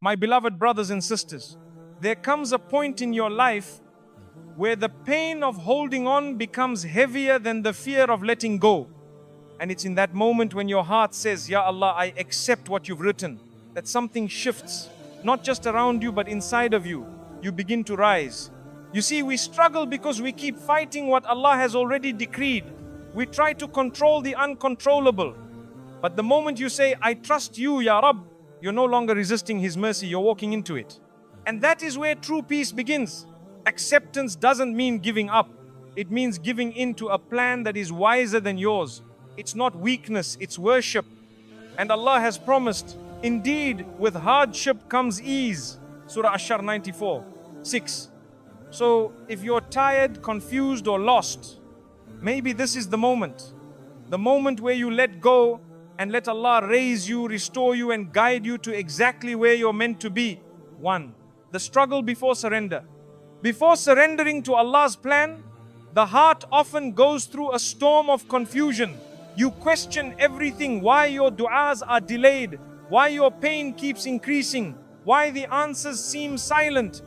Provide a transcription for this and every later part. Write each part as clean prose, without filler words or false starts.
My beloved brothers and sisters, there comes a point in your life where the pain of holding on becomes heavier than the fear of letting go. And it's in that moment when your heart says, Ya Allah, I accept what you've written, that something shifts, not just around you, but inside of you. You begin to rise. You see, we struggle because we keep fighting what Allah has already decreed. We try to control the uncontrollable. But the moment you say, I trust you, Ya Rabb, you're no longer resisting His mercy, you're walking into it. And that is where true peace begins. Acceptance doesn't mean giving up. It means giving in to a plan that is wiser than yours. It's not weakness, it's worship. And Allah has promised, indeed, with hardship comes ease. Surah Ash-Shar 94:6. So if you're tired, confused, or lost, maybe this is the moment. The moment where you let go and let Allah raise you, restore you, and guide you to exactly where you're meant to be. 1. The struggle before surrender. Before surrendering to Allah's plan, the heart often goes through a storm of confusion. You question everything, why your du'as are delayed, why your pain keeps increasing, why the answers seem silent.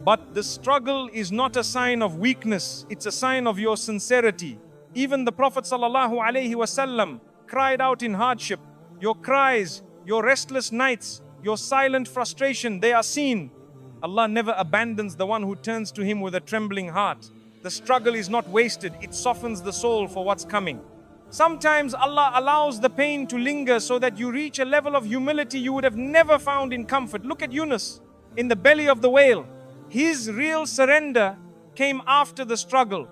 But the struggle is not a sign of weakness, it's a sign of your sincerity. Even the Prophet ﷺ cried out in hardship. Your cries, your restless nights, your silent frustration, they are seen. Allah never abandons the one who turns to Him with a trembling heart. The struggle is not wasted, it softens the soul for what's coming. Sometimes Allah allows the pain to linger so that you reach a level of humility you would have never found in comfort. Look at Yunus in the belly of the whale. His real surrender came after the struggle.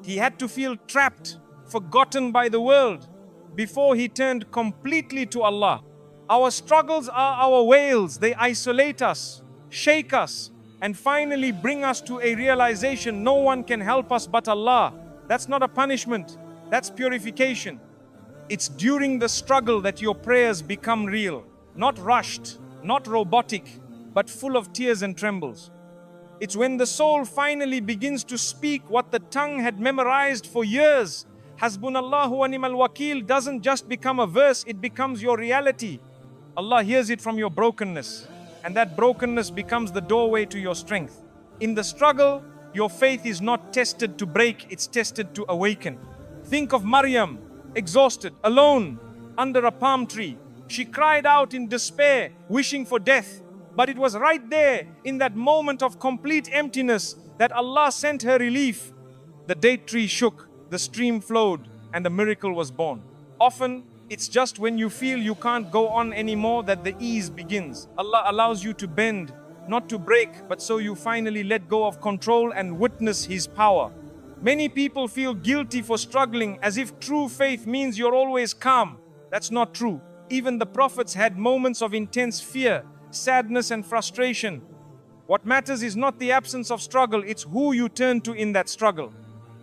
He had to feel trapped, forgotten by the world, before he turned completely to Allah. Our struggles are our whales. They isolate us, shake us, and finally bring us to a realization no one can help us but Allah. That's not a punishment, that's purification. It's during the struggle that your prayers become real, not rushed, not robotic, but full of tears and trembles. It's when the soul finally begins to speak what the tongue had memorized for years. Hasbunallahu wa ni'mal wakeel doesn't just become a verse, it becomes your reality. Allah hears it from your brokenness, and that brokenness becomes the doorway to your strength. In the struggle, your faith is not tested to break, it's tested to awaken. Think of Maryam, exhausted, alone, under a palm tree. She cried out in despair, wishing for death. But it was right there, in that moment of complete emptiness, that Allah sent her relief. The date tree shook, the stream flowed, and a miracle was born. Often, it's just when you feel you can't go on anymore that the ease begins. Allah allows you to bend, not to break, but so you finally let go of control and witness His power. Many people feel guilty for struggling, as if true faith means you're always calm. That's not true. Even the prophets had moments of intense fear, sadness, and frustration. What matters is not the absence of struggle, it's who you turn to in that struggle.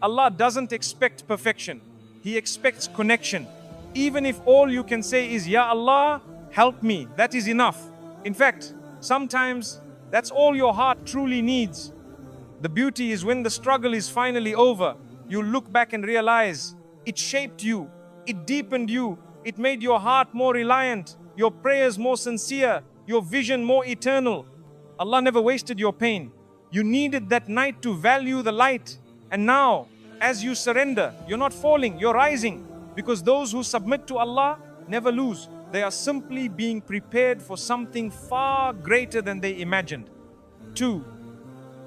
Allah doesn't expect perfection, He expects connection. Even if all you can say is, Ya Allah, help me, that is enough. In fact, sometimes that's all your heart truly needs. The beauty is when the struggle is finally over, you look back and realize it shaped you, it deepened you, it made your heart more reliant, your prayers more sincere, your vision more eternal. Allah never wasted your pain. You needed that night to value the light. And now, as you surrender, you're not falling, you're rising. Because those who submit to Allah never lose. They are simply being prepared for something far greater than they imagined. 2.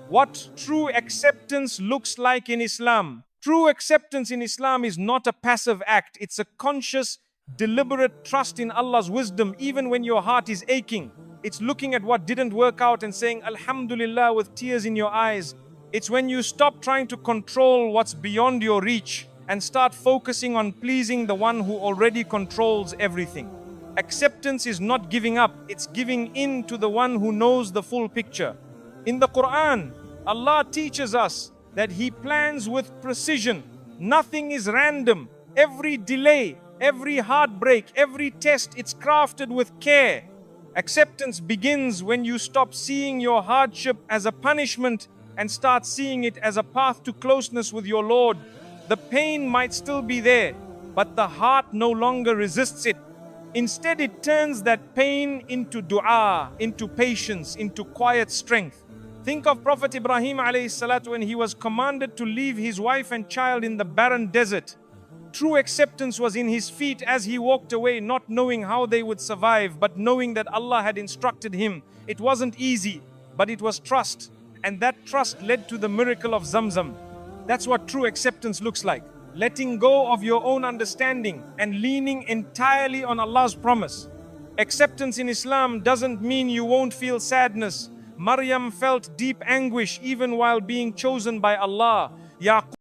What true acceptance looks like in Islam. True acceptance in Islam is not a passive act. It's a conscious, deliberate trust in Allah's wisdom even when your heart is aching. It's looking at what didn't work out and saying Alhamdulillah with tears in your eyes. It's when you stop trying to control what's beyond your reach and start focusing on pleasing the one who already controls everything. Acceptance is not giving up, it's giving in to the one who knows the full picture. In the Qur'an, Allah teaches us that He plans with precision. Nothing is random. Every delay, every heartbreak, every test, it's crafted with care. Acceptance begins when you stop seeing your hardship as a punishment and start seeing it as a path to closeness with your Lord. The pain might still be there, but the heart no longer resists it. Instead, it turns that pain into dua, into patience, into quiet strength. Think of Prophet Ibrahim alayhi salatu when he was commanded to leave his wife and child in the barren desert. True acceptance was in his feet as he walked away, not knowing how they would survive, but knowing that Allah had instructed him. It wasn't easy, but it was trust. And that trust led to the miracle of Zamzam. That's what true acceptance looks like. Letting go of your own understanding and leaning entirely on Allah's promise. Acceptance in Islam doesn't mean you won't feel sadness. Maryam felt deep anguish even while being chosen by Allah. Yaqub